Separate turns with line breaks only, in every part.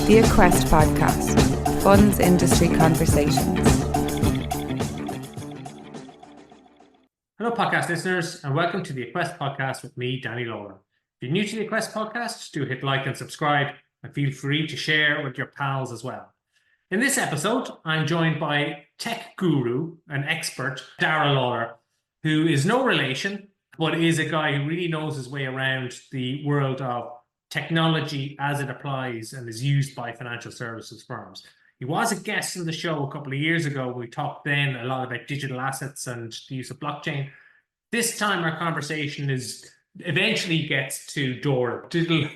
The Aquest Podcast, Funds Industry Conversations.
Hello, podcast listeners, and welcome to the Aquest Podcast with me, Dáire Lawlor. If you're new to the Aquest Podcast, do hit like and subscribe, and feel free to share with your pals as well. In this episode, I'm joined by tech guru and expert, Dáire Lawlor, who is no relation, but is a guy who really knows his way around the world of technology as it applies and is used by financial services firms. He was a guest on the show a couple of years ago. We talked then a lot about digital assets and the use of blockchain. This time our conversation eventually gets to DORA, Digital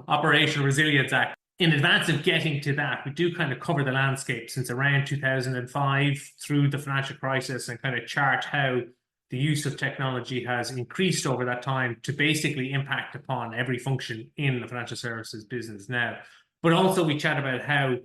Operational Resilience Act. In advance of getting to that, we do kind of cover the landscape since around 2005 through the financial crisis and kind of chart how the use of technology has increased over that time to basically impact upon every function in the financial services business now. But also we chat about how,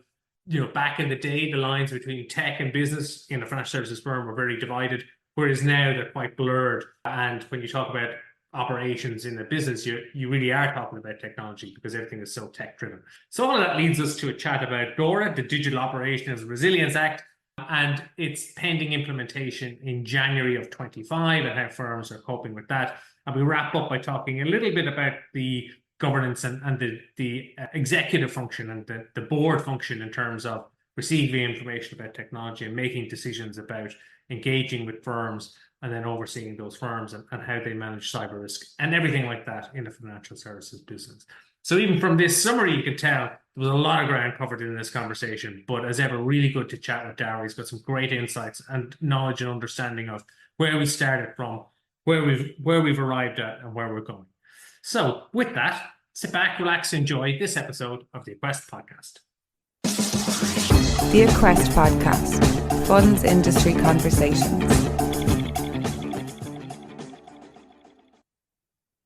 back in the day, the lines between tech and business in a financial services firm were very divided, whereas now they're quite blurred. And when you talk about operations in a business, you really are talking about technology because everything is so tech driven. So all of that leads us to a chat about DORA, the Digital Operations Resilience Act, and its pending implementation in January of 25 and how firms are coping with that. And we wrap up by talking a little bit about the governance and the executive function and the board function in terms of receiving information about technology and making decisions about engaging with firms and then overseeing those firms and how they manage cyber risk and everything like that in a financial services business. So even from this summary, you can tell there was a lot of ground covered in this conversation, but as ever, really good to chat with Dáire. He's got some great insights and knowledge and understanding of where we started from, where we've arrived at and where we're going. So with that, sit back, relax, enjoy this episode of the Aquest Podcast.
The Aquest Podcast, Funds Industry Conversations.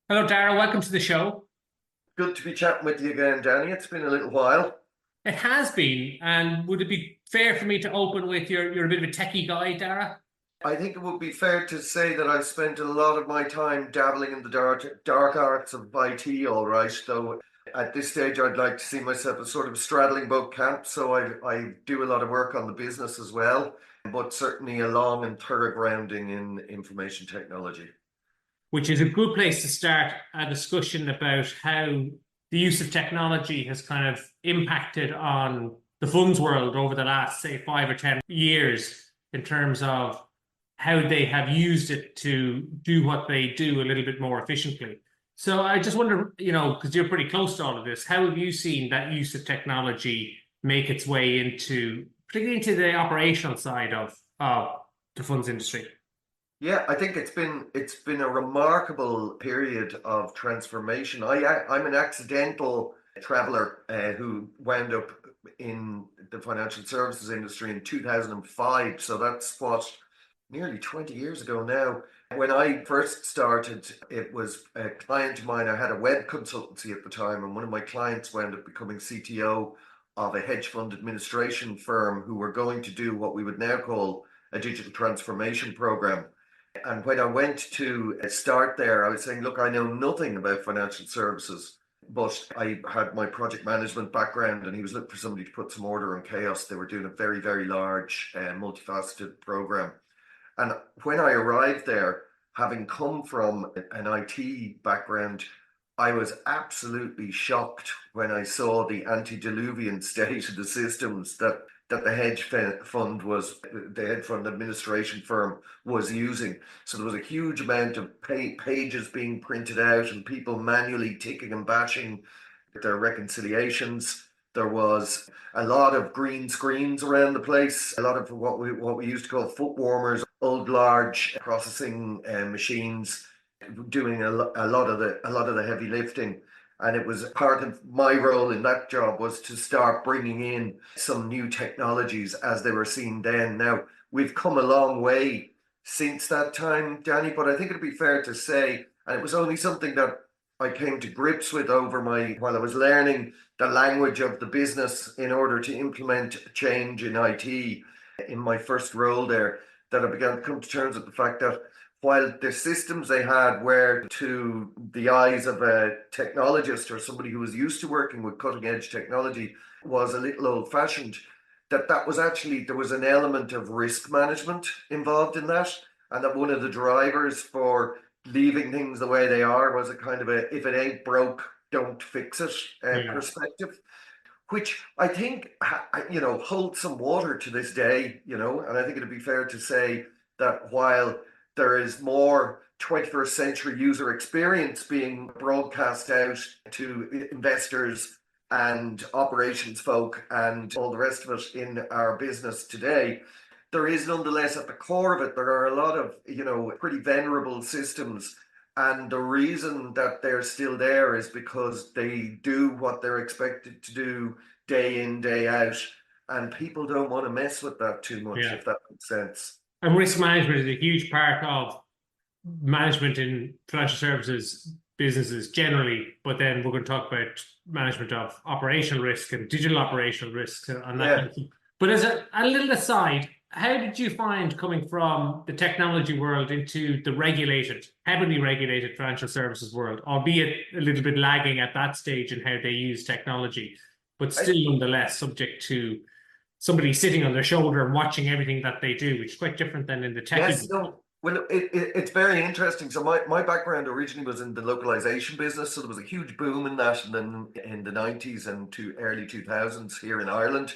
Hello, Dáire. Welcome to the show.
Good to be chatting with you again, Danny. It's been a little while.
It has been. And would it be fair for me to open with you're a bit of a techie guy, Dáire?
I think it would be fair to say that I've spent a lot of my time dabbling in the dark arts of IT, all right. Though at this stage, I'd like to see myself as sort of straddling both camps. So I do a lot of work on the business as well, but certainly a long and thorough grounding in information technology.
Which is a good place to start a discussion about how the use of technology has kind of impacted on the funds world over the last, say, 5 or 10 years in terms of how they have used it to do what they do a little bit more efficiently. So I just wonder, because you're pretty close to all of this, how have you seen that use of technology make its way particularly into the operational side of the funds industry?
Yeah, I think it's been a remarkable period of transformation. I'm an accidental traveler who wound up in the financial services industry in 2005. So that's nearly 20 years ago now. When I first started, it was a client of mine. I had a web consultancy at the time, and one of my clients wound up becoming CTO of a hedge fund administration firm who were going to do what we would now call a digital transformation program. And when I went to start there, I was saying, look, I know nothing about financial services, but I had my project management background, and he was looking for somebody to put some order in chaos. They were doing a very, very large, multifaceted program. And when I arrived there, having come from an IT background, I was absolutely shocked when I saw the antediluvian state of the systems that the hedge fund administration firm was using. So there was a huge amount of pages being printed out and people manually ticking and batching their reconciliations. There was a lot of green screens around the place, a lot of what we used to call foot warmers, old large processing machines doing a lot of the heavy lifting. And it was part of my role in that job was to start bringing in some new technologies as they were seen then. Now, we've come a long way since that time, Danny, but I think it'd be fair to say, and it was only something that I came to grips with while I was learning the language of the business in order to implement change in IT in my first role there, that I began to come to terms with the fact that while the systems they had were, to the eyes of a technologist or somebody who was used to working with cutting edge technology, was a little old fashioned, that was actually, there was an element of risk management involved in that. And that one of the drivers for leaving things the way they are was a kind of a, if it ain't broke, don't fix it perspective, which I think, holds some water to this day, and I think it'd be fair to say that while there is more 21st century user experience being broadcast out to investors and operations folk and all the rest of it in our business today, there is nonetheless at the core of it, there are a lot of, pretty venerable systems. And the reason that they're still there is because they do what they're expected to do day in, day out. And people don't want to mess with that too much, if that makes sense.
And risk management is a huge part of management in financial services businesses generally, but then we're going to talk about management of operational risk and digital operational risk and that. Yeah. But as a little aside, how did you find coming from the technology world into the regulated, heavily regulated financial services world, albeit a little bit lagging at that stage in how they use technology, but still nonetheless subject to somebody sitting on their shoulder and watching everything that they do, which is quite different than in the tech.
Yes, no. Well, it's very interesting. So my background originally was in the localization business. So there was a huge boom in that in the 90s and to early 2000s here in Ireland,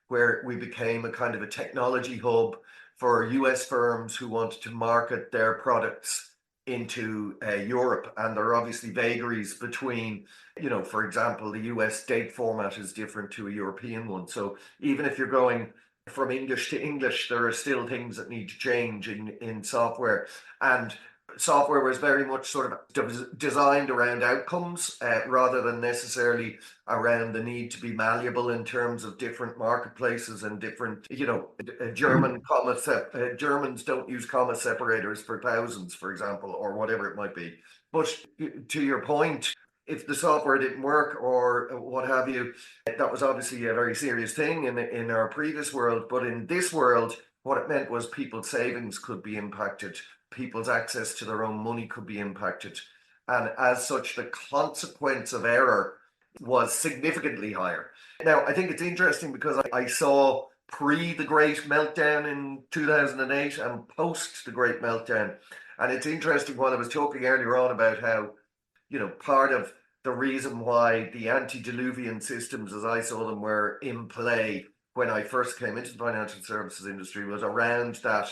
where we became a kind of a technology hub for US firms who wanted to market their products into Europe. And there are obviously vagaries between, for example, the US date format is different to a European one. So even if you're going from English to English, there are still things that need to change in software. And software was very much sort of designed around outcomes rather than necessarily around the need to be malleable in terms of different marketplaces and different, Germans don't use comma separators for thousands, for example, or whatever it might be. But to your point, if the software didn't work or what have you, that was obviously a very serious thing in our previous world. But in this world, what it meant was people's savings could be impacted. People's access to their own money could be impacted. And as such, the consequence of error was significantly higher. Now, I think it's interesting because I saw pre the Great Meltdown in 2008 and post the Great Meltdown. And it's interesting, while I was talking earlier on about how, part of the reason why the antediluvian systems, as I saw them, were in play when I first came into the financial services industry was around that,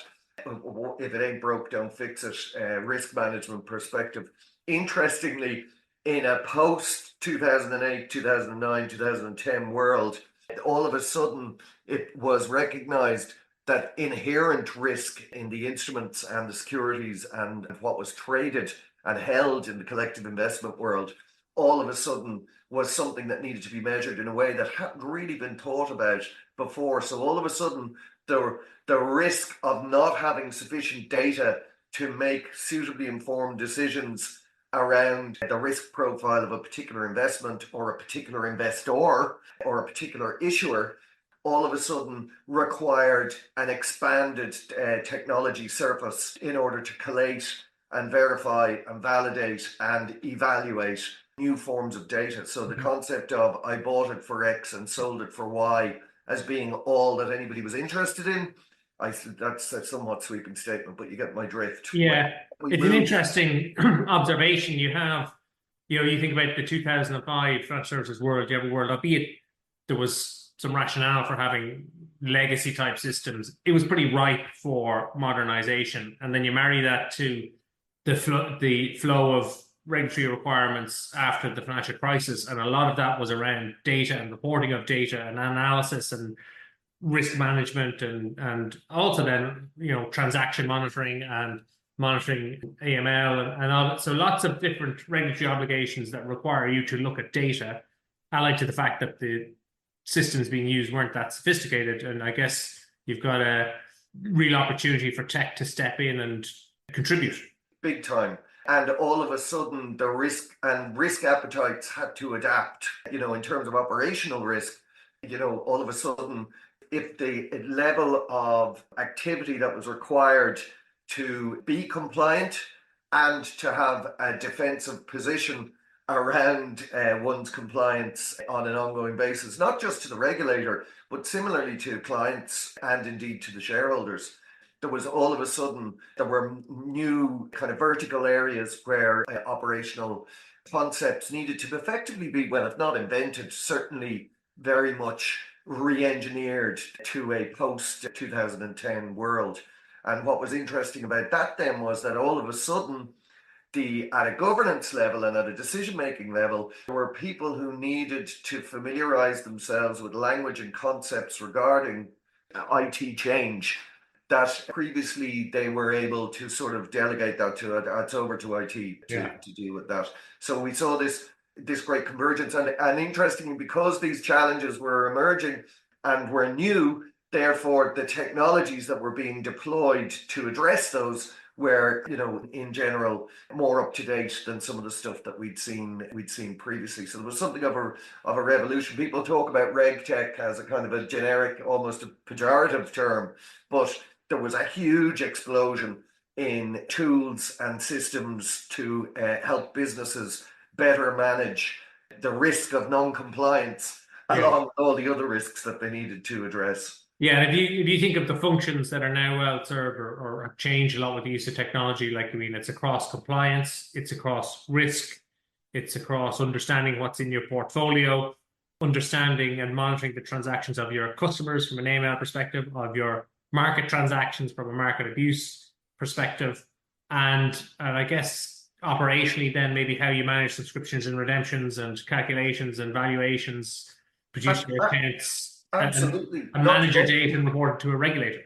if it ain't broke, don't fix it, risk management perspective. Interestingly, in a post 2008, 2009, 2010 world, all of a sudden it was recognized that inherent risk in the instruments and the securities and what was traded and held in the collective investment world, all of a sudden was something that needed to be measured in a way that hadn't really been thought about before. So all of a sudden, the risk of not having sufficient data to make suitably informed decisions around the risk profile of a particular investment or a particular investor or a particular issuer, all of a sudden required an expanded technology surface in order to collate and verify and validate and evaluate new forms of data. So the concept of I bought it for X and sold it for Y as being all that anybody was interested in, that's a somewhat sweeping statement, but you get my drift.
Yeah, it's an interesting observation. You have, you think about the 2005 financial services world, you have a world, albeit there was some rationale for having legacy type systems. It was pretty ripe for modernization. And then you marry that to the flow of regulatory requirements after the financial crisis, and a lot of that was around data and reporting of data and analysis and risk management and also then transaction monitoring and monitoring AML and all that. So lots of different regulatory obligations that require you to look at data, allied to the fact that the systems being used weren't that sophisticated. And I guess you've got a real opportunity for tech to step in and contribute.
Big time. And all of a sudden, the risk appetites had to adapt, in terms of operational risk. All of a sudden, if the level of activity that was required to be compliant and to have a defensive position around one's compliance on an ongoing basis, not just to the regulator, but similarly to clients and indeed to the shareholders. There was all of a sudden, there were new kind of vertical areas where operational concepts needed to effectively be, well, if not invented, certainly very much re-engineered to a post-2010 world. And what was interesting about that then was that all of a sudden, at a governance level and at a decision-making level, there were people who needed to familiarize themselves with language and concepts regarding IT change that previously they were able to sort of delegate that to it's over to IT to deal with that. So we saw this great convergence, and interestingly, because these challenges were emerging and were new, therefore the technologies that were being deployed to address those were, in general, more up to date than some of the stuff that we'd seen previously. So there was something of a revolution. People talk about reg tech as a kind of a generic, almost a pejorative term, but there was a huge explosion in tools and systems to help businesses better manage the risk of non-compliance along with all the other risks that they needed to address.
Yeah, and if you think of the functions that are now well served or have changed a lot with the use of technology, it's across compliance, it's across risk, it's across understanding what's in your portfolio, understanding and monitoring the transactions of your customers from an AML perspective, of your market transactions from a market abuse perspective, and I guess operationally then maybe how you manage subscriptions and redemptions and calculations and valuations, produce your accounts.
Absolutely.
And manage your data and report to a regulator.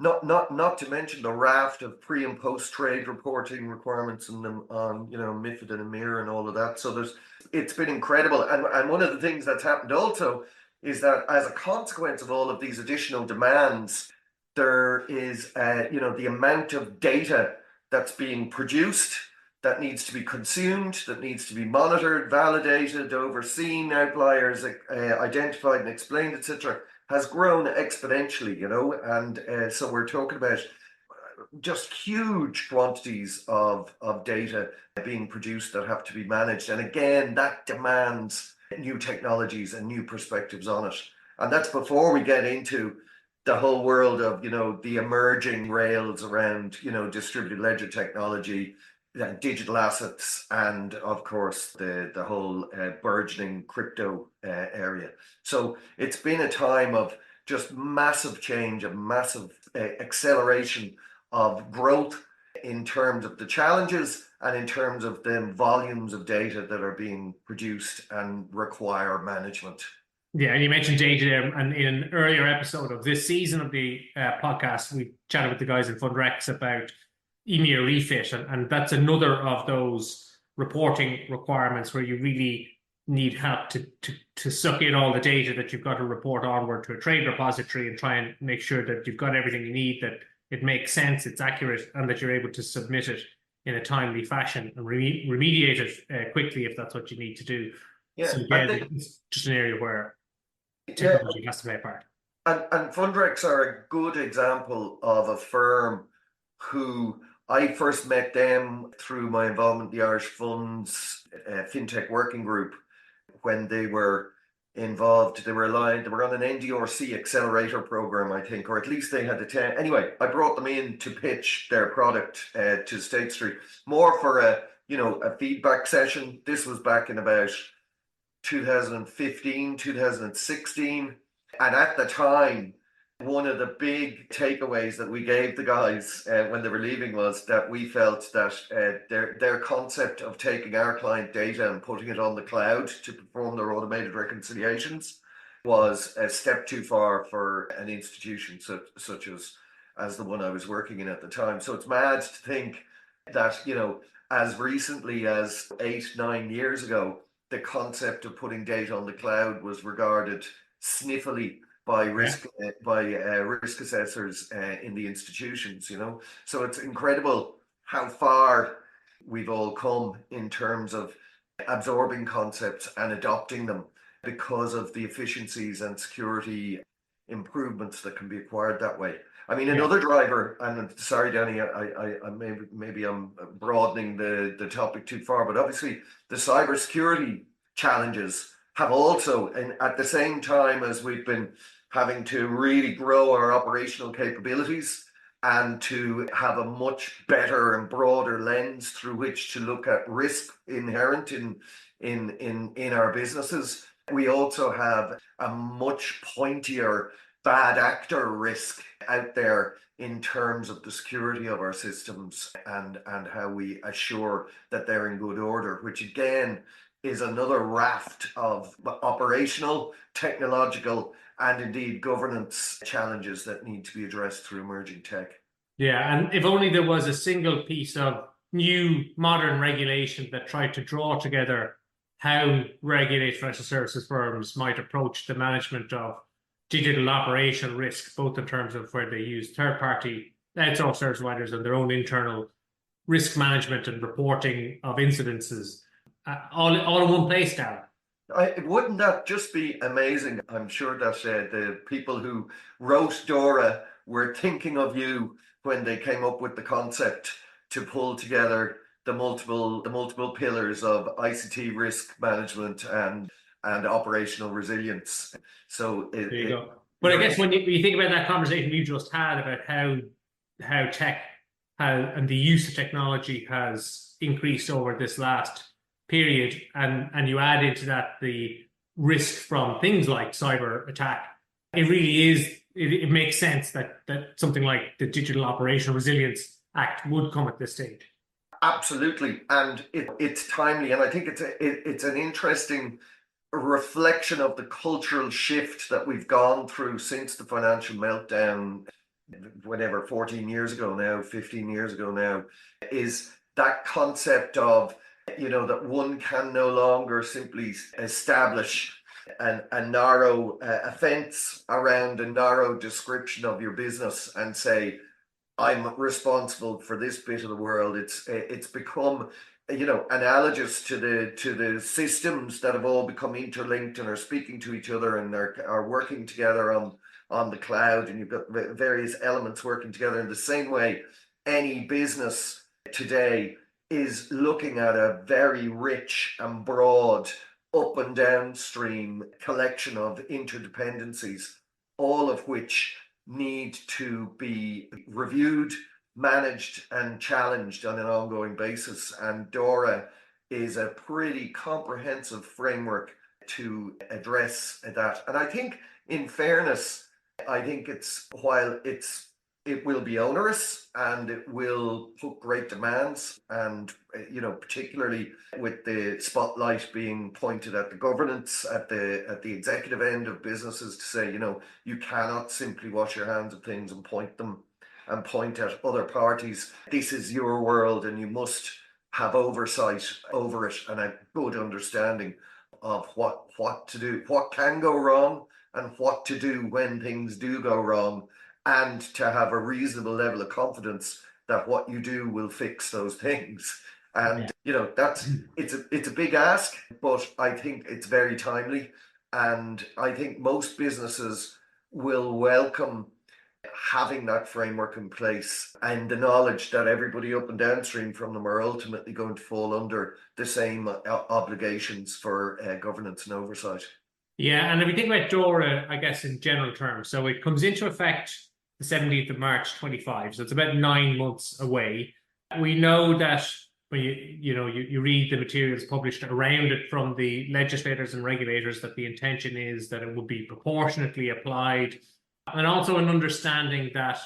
Not to mention the raft of pre and post trade reporting requirements and them on MiFID and EMIR and all of that. So it's been incredible. And one of the things that's happened also is that as a consequence of all of these additional demands, there is the amount of data that's being produced that needs to be consumed, that needs to be monitored, validated, overseen, outliers identified and explained, etc., has grown exponentially, and so we're talking about just huge quantities of data being produced that have to be managed. And again, that demands new technologies and new perspectives on it. And that's before we get into the whole world of, the emerging rails around, distributed ledger technology, digital assets, and of course the whole burgeoning crypto area. So it's been a time of just massive change, a massive acceleration of growth in terms of the challenges and in terms of the volumes of data that are being produced and require management.
Yeah, and you mentioned data there, and in an earlier episode of this season of the podcast, we chatted with the guys in FundRex about EMEA refit, and that's another of those reporting requirements where you really need help to suck in all the data that you've got to report onward to a trade repository and try and make sure that you've got everything you need, that it makes sense, it's accurate, and that you're able to submit it in a timely fashion and remediate it quickly if that's what you need to do.
Yeah,
so again, it's just an area where technology has to play a part.
And FundRex are a good example of a firm who I first met them through my involvement in the Irish Funds FinTech Working Group when they were involved. They were aligned. They were on an NDRC accelerator program, I think, or at least they had anyway, I brought them in to pitch their product to State Street, more for a feedback session. This was back in about 2015, 2016. And at the time, one of the big takeaways that we gave the guys when they were leaving was that we felt that their concept of taking our client data and putting it on the cloud to perform their automated reconciliations was a step too far for an institution such as the one I was working in at the time. So it's mad to think that, as recently as 8-9 years ago, the concept of putting data on the cloud was regarded sniffily by risk assessors in the institutions, So it's incredible how far we've all come in terms of absorbing concepts and adopting them because of the efficiencies and security improvements that can be acquired that way. I mean, another driver, and sorry, Danny, I maybe I'm broadening the topic too far, but obviously the cybersecurity challenges have also, and at the same time as we've been having to really grow our operational capabilities and to have a much better and broader lens through which to look at risk inherent in our businesses, we also have a much pointier bad actor risk out there in terms of the security of our systems and how we assure that they're in good order, which again is another raft of operational, technological, and indeed governance challenges that need to be addressed through emerging tech.
Yeah, and if only there was a single piece of new modern regulation that tried to draw together how regulated financial services firms might approach the management of digital operational risk, both in terms of where they use third-party outsourced service providers and their own internal risk management and reporting of incidences, all in one place now.
Wouldn't that just be amazing? I'm sure that the people who wrote DORA were thinking of you when they came up with the concept to pull together the multiple pillars of ICT risk management and operational resilience. So
there you go. But I guess when you think about that conversation you just had about how tech and the use of technology has increased over this last period, and you add into that the risk from things like cyber attack, it really is, it makes sense that something like the Digital Operational Resilience Act would come at this stage.
Absolutely, and it's timely, and I think it's an interesting reflection of the cultural shift that we've gone through since the financial meltdown, whatever, 14 years ago now, 15 years ago now, is that concept of, that one can no longer simply establish a narrow fence around a narrow description of your business and say, I'm responsible for this bit of the world. It's become, analogous to the systems that have all become interlinked and are speaking to each other and are working together on the cloud, and you've got various elements working together in the same way. Any business today is looking at a very rich and broad up and downstream collection of interdependencies, all of which need to be reviewed, managed, and challenged on an ongoing basis. And DORA is a pretty comprehensive framework to address that. And I think, in fairness, while it will be onerous and it will put great demands, and particularly with the spotlight being pointed at the governance at the executive end of businesses to say, you cannot simply wash your hands of things and point at other parties. This is your world and you must have oversight over it and a good understanding of what to do, what can go wrong and what to do when things do go wrong, and to have a reasonable level of confidence that what you do will fix those things. And it's a big ask, but I think it's very timely, and I think most businesses will welcome having that framework in place and the knowledge that everybody up and downstream from them are ultimately going to fall under the same obligations for governance and oversight.
Yeah, and if we think about DORA, I guess in general terms, so it comes into effect the 17th of March 25, so it's about 9 months away. We know that when you read the materials published around it from the legislators and regulators, that the intention is that it would be proportionately applied, and also an understanding that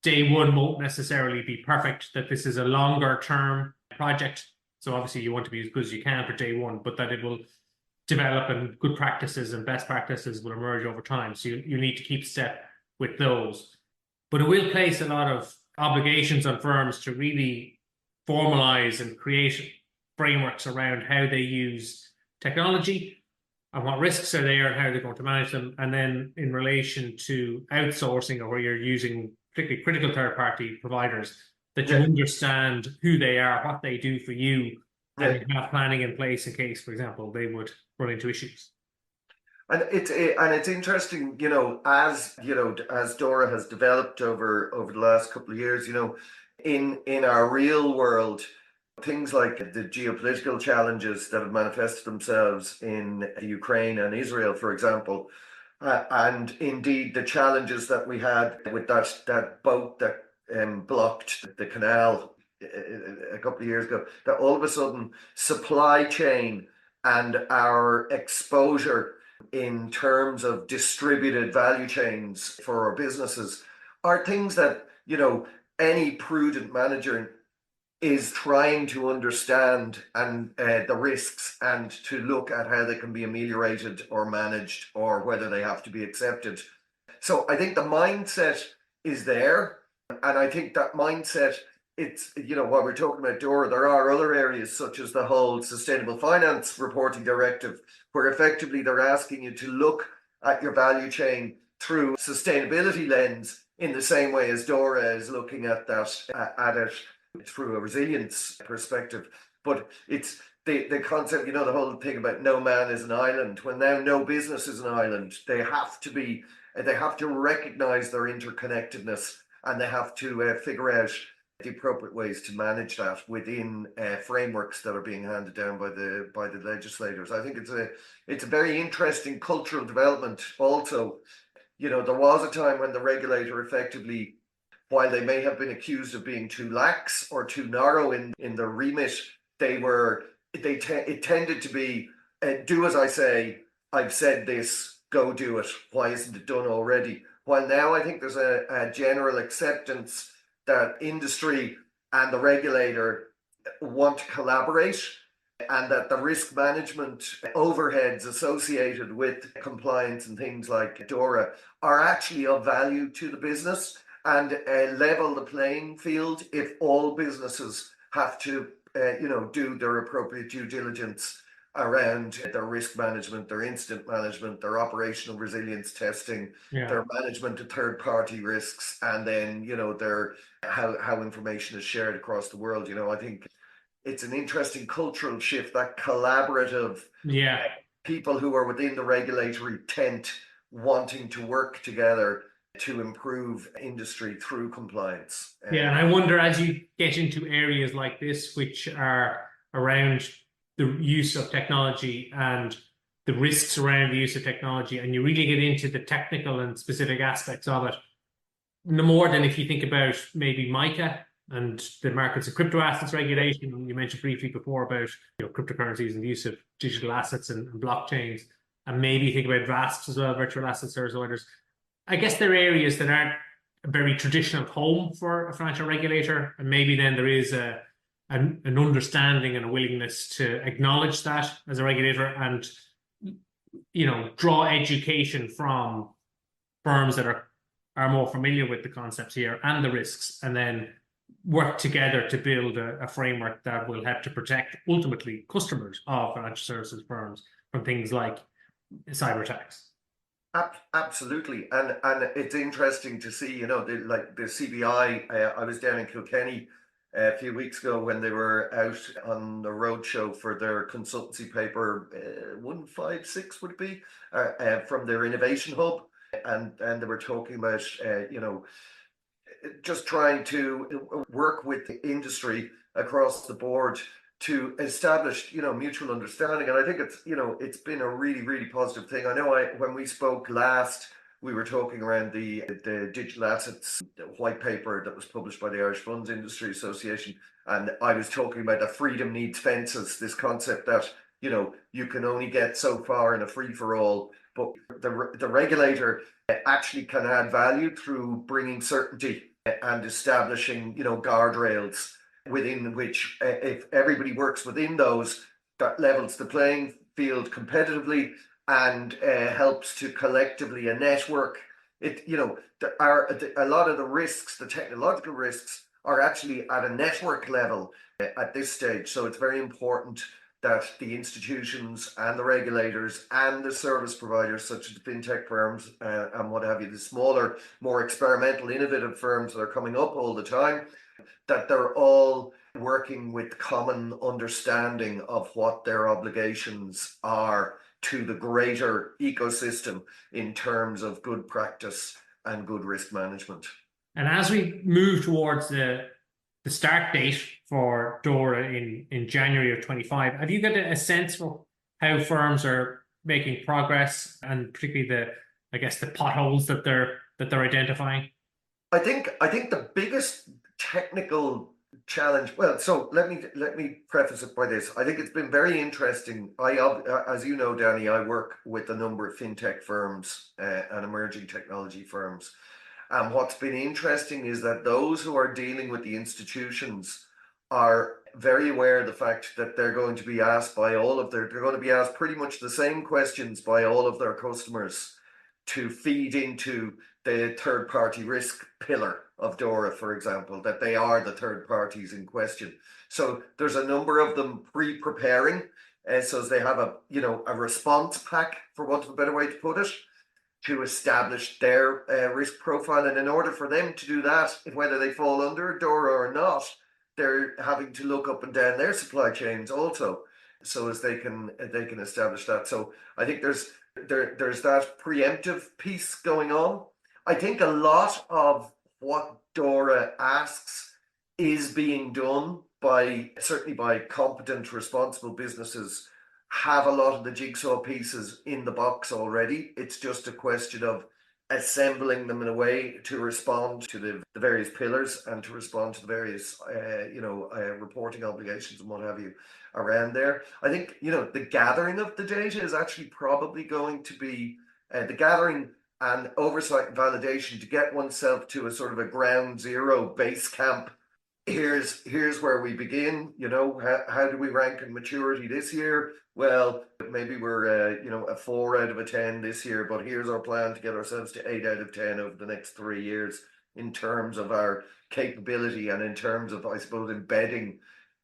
day one won't necessarily be perfect, that this is a longer term project. So obviously you want to be as good as you can for day one, but that it will develop and good practices and best practices will emerge over time. So you need to keep step with those. But it will place a lot of obligations on firms to really formalize and create frameworks around how they use technology and what risks are there and how they're going to manage them. And then in relation to outsourcing, or where you're using particularly critical third-party providers, that you understand who they are, what they do for you, and you have planning in place in case, for example, they would run into issues.
It's interesting, as DORA has developed over the last couple of years, in our real world, things like the geopolitical challenges that have manifested themselves in Ukraine and Israel, for example, and indeed the challenges that we had with that boat that blocked the canal a couple of years ago, that all of a sudden supply chain and our exposure in terms of distributed value chains for our businesses are things that, any prudent manager is trying to understand and the risks, and to look at how they can be ameliorated or managed, or whether they have to be accepted. So I think the mindset is there, and I think that mindset, it's, while we're talking about DORA, there are other areas such as the whole sustainable finance reporting directive, where effectively they're asking you to look at your value chain through sustainability lens, in the same way as DORA is looking at it through a resilience perspective. But it's the concept, the whole thing about no man is an island. Well, now no business is an island. They have to recognize their interconnectedness, and they have to figure out the appropriate ways to manage that within frameworks that are being handed down by the legislators. I think it's a very interesting cultural development also. There was a time when the regulator effectively, while they may have been accused of being too lax or too narrow in the remit, it tended to be, do as I say, I've said this, go do it. Why isn't it done already? While now I think there's a general acceptance that industry and the regulator want to collaborate, and that the risk management overheads associated with compliance and things like DORA are actually of value to the business, and level the playing field if all businesses have to do their appropriate due diligence around their risk management, their incident management, their operational resilience testing, their management of third-party risks, and then their how information is shared across the world. I think it's an interesting cultural shift, that collaborative people who are within the regulatory tent wanting to work together to improve industry through compliance.
And I wonder, as you get into areas like this, which are around the use of technology and the risks around the use of technology, and you really get into the technical and specific aspects of it, no more than if you think about maybe MiCA and the markets of crypto assets regulation. You mentioned briefly before about cryptocurrencies and the use of digital assets and blockchains, and maybe think about VASPs as well, virtual asset service orders. I guess there are areas that aren't a very traditional home for a financial regulator, and maybe then there is an understanding and a willingness to acknowledge that as a regulator, and draw education from firms that are more familiar with the concepts here and the risks, and then work together to build a framework that will help to protect ultimately customers of financial services firms from things like cyber attacks.
Absolutely, and it's interesting to see, the CBI. I was down in Kilkenny a few weeks ago when they were out on the roadshow for their consultancy paper 156, would it be, from their innovation hub, and they were talking about just trying to work with the industry across the board to establish, mutual understanding. And I think it's been a really, really positive thing. I know when we spoke last, we were talking around the digital assets white paper that was published by the Irish Funds Industry Association. And I was talking about that freedom needs fences, this concept that, you can only get so far in a free-for-all, but the regulator actually can add value through bringing certainty and establishing, guardrails within which, if everybody works within those, that levels the playing field competitively and helps to collectively a network. There are a lot of the risks, the technological risks, are actually at a network level at this stage. So it's very important that the institutions and the regulators and the service providers, such as the fintech firms and what have you, the smaller, more experimental, innovative firms that are coming up all the time, that they're all working with common understanding of what their obligations are to the greater ecosystem in terms of good practice and good risk management.
And as we move towards the start date for DORA in January of 25, have you got a sense for how firms are making progress, and particularly the potholes that they're identifying?
I think the biggest technical challenge. Well, so let me preface it by this. I think it's been very interesting. As you know, Danny, I work with a number of fintech firms and emerging technology firms. And what's been interesting is that those who are dealing with the institutions are very aware of the fact that they're going to be asked they're going to be asked pretty much the same questions by all of their customers to feed into the third party risk pillar of DORA, for example, that they are the third parties in question. So there's a number of them pre-preparing, so as they have a response pack, for want of a better way to put it, to establish their risk profile. And in order for them to do that, whether they fall under DORA or not, they're having to look up and down their supply chains also, so as they can establish that. So I think there's that preemptive piece going on. I think a lot of what DORA asks is being done certainly by competent, responsible businesses, have a lot of the jigsaw pieces in the box already. It's just a question of assembling them in a way to respond to the various pillars and to respond to the various reporting obligations and what have you around there. I think the gathering of the data is actually probably going to be the gathering and oversight and validation to get oneself to a sort of a ground zero base camp. Here's where we begin. How do we rank in maturity this year? Well, maybe we're a 4 out of a 10 this year, but here's our plan to get ourselves to 8 out of 10 over the next 3 years in terms of our capability and in terms of, I suppose, embedding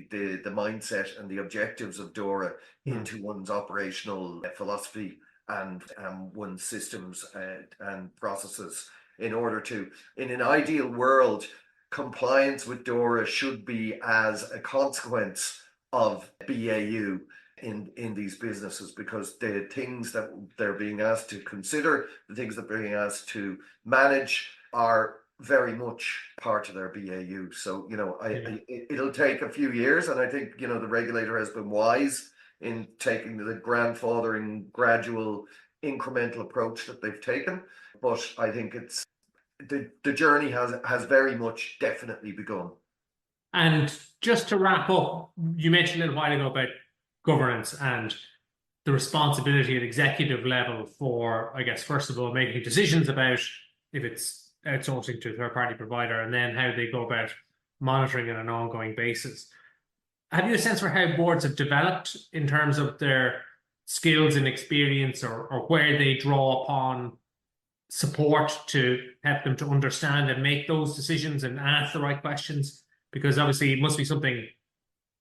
the mindset and the objectives of DORA into one's operational philosophy and one's systems and processes, in order to, in an ideal world, compliance with DORA should be as a consequence of BAU in these businesses, because the things that they're being asked to consider, the things that they're being asked to manage, are very much part of their BAU. So it'll take a few years, and I think the regulator has been wise in taking the grandfathering, gradual, incremental approach that they've taken. But I think it's the journey has very much definitely begun.
And just to wrap up, you mentioned a little while ago about governance and the responsibility at executive level for, I guess, first of all, making decisions about if it's outsourcing to a third-party provider, and then how they go about monitoring on an ongoing basis. Have you a sense for how boards have developed in terms of their skills and experience, or where they draw upon support to help them to understand and make those decisions and ask the right questions? Because obviously it must be something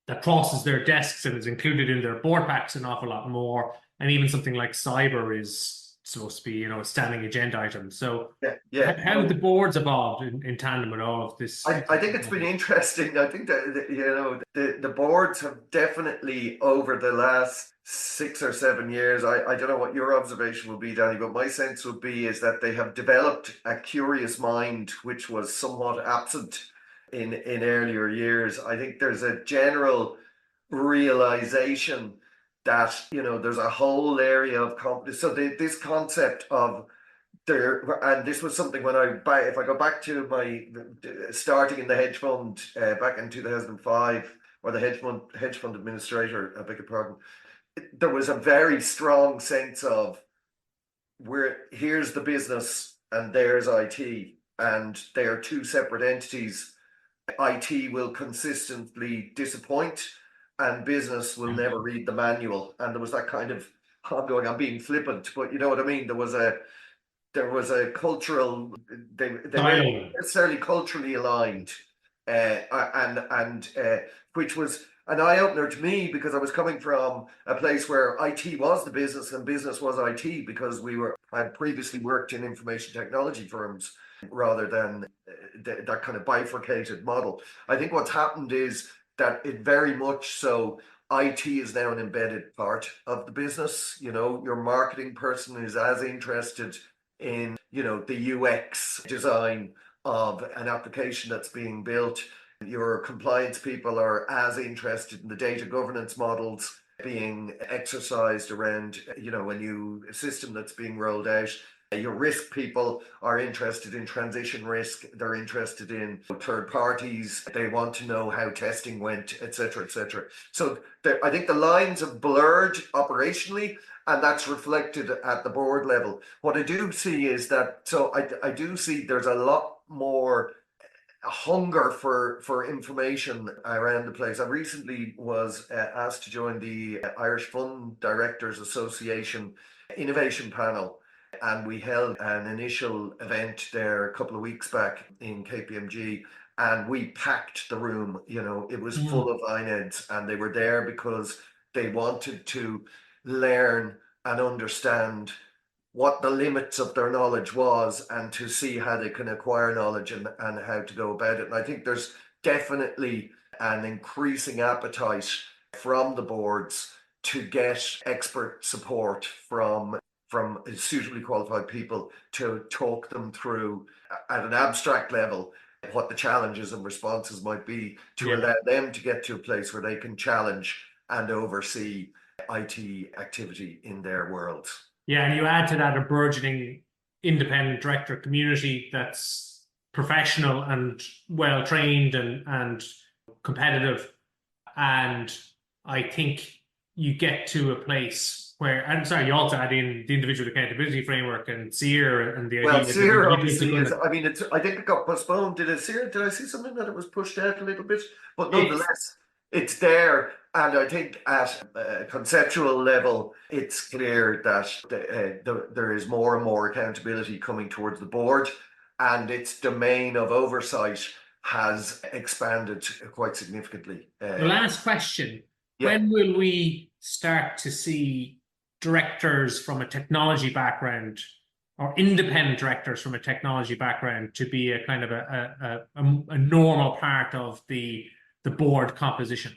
that crosses their desks and is included in their board packs an awful lot more. And even something like cyber is supposed to be, a standing agenda item. So how have the boards evolved in tandem with all of this?
I think it's been interesting. I think that, the boards have definitely, over the last 6 or 7 years, I don't know what your observation will be, Danny, but my sense would be is that they have developed a curious mind, which was somewhat absent in earlier years. I think there's a general realization that there's a whole area of competence. So this concept of and this was something if I go back to my starting in the hedge fund back in 2005, or the hedge fund administrator, I beg your pardon, there was a very strong sense of here's the business and there's IT, and they are two separate entities. IT will consistently disappoint, and business will never read the manual. And there was that kind of ongoing, I'm being flippant, but you know what I mean? There was a cultural, they weren't necessarily culturally aligned, and which was an eye-opener to me, because I was coming from a place where IT was the business and business was IT, because I had previously worked in information technology firms rather than that kind of bifurcated model. I think what's happened is that it very much so IT is now an embedded part of the business. Your marketing person is as interested in, the UX design of an application that's being built. Your compliance people are as interested in the data governance models being exercised around, a new system that's being rolled out. Your risk people are interested in transition risk. They're interested in third parties. They want to know how testing went, etc., etc. So I think the lines have blurred operationally, and that's reflected at the board level. What I do see is that, I do see there's a lot more hunger for information around the place. I recently was asked to join the Irish Fund Directors Association Innovation Panel, and we held an initial event there a couple of weeks back in KPMG, and we packed the room. It was full of INEDs, and they were there because they wanted to learn and understand what the limits of their knowledge was, and to see how they can acquire knowledge and how to go about it. And I think there's definitely an increasing appetite from the boards to get expert support from suitably qualified people to talk them through at an abstract level what the challenges and responses might be, to allow them to get to a place where they can challenge and oversee IT activity in their worlds.
Yeah, and you add to that a burgeoning independent director community that's professional and well trained and competitive. And I think you get to a place where, you also add in the individual accountability framework and SEER and the idea.
Well, SEER obviously is, I think it got postponed. Did I see something that it was pushed out a little bit? But nonetheless, it's there. And I think at a conceptual level, it's clear that there is more and more accountability coming towards the board, and its domain of oversight has expanded quite significantly.
The last question, when will we start to see directors from a technology background, or independent directors from a technology background, to be a kind of a normal part of the board composition?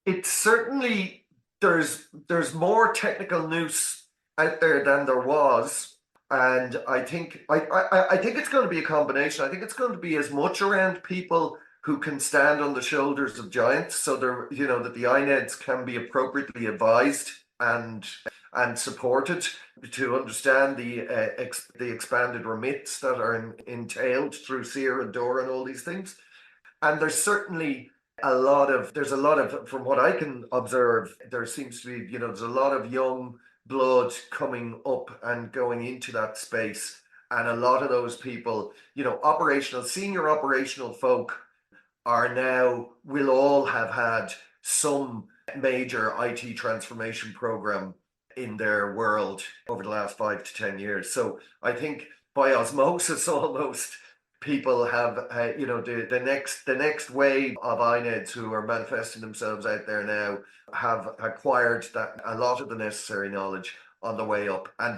It's certainly, there's more technical nous out there than there was, and I think it's going to be a combination. I think it's going to be as much around people who can stand on the shoulders of giants, so that the INEDs can be appropriately advised and supported to understand the expanded remits that are entailed through SEER and DORA and all these things. And there's certainly there's a lot of, from what I can observe, there seems to be, there's a lot of young blood coming up and going into that space. And a lot of those people, senior operational folk will all have had some major IT transformation program in their world over the last 5 to 10 years. So I think by osmosis almost, people have, the next wave of INEDs who are manifesting themselves out there now have acquired a lot of the necessary knowledge on the way up. And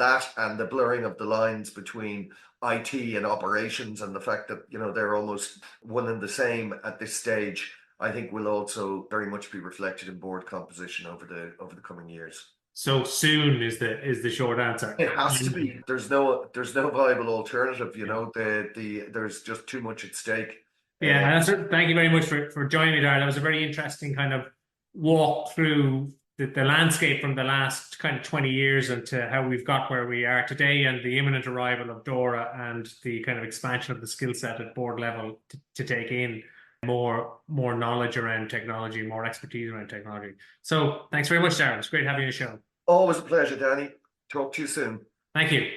the blurring of the lines between IT and operations, and the fact that, they're almost one and the same at this stage, I think will also very much be reflected in board composition over the coming years. So
soon is the short answer.
It has to be. There's no viable alternative. There's just too much at stake.
Yeah, thank you very much for joining me, Dáire. That was a very interesting kind of walk through the landscape from the last kind of 20 years into how we've got where we are today, and the imminent arrival of DORA, and the kind of expansion of the skill set at board level to take in more knowledge around technology, more expertise around technology. So thanks very much, Dáire. It's great having you on the show.
Always a pleasure, Danny. Talk to you soon.
Thank you.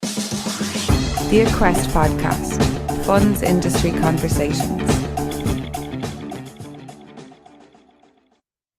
The Aquest Podcast, Funds Industry Conversations.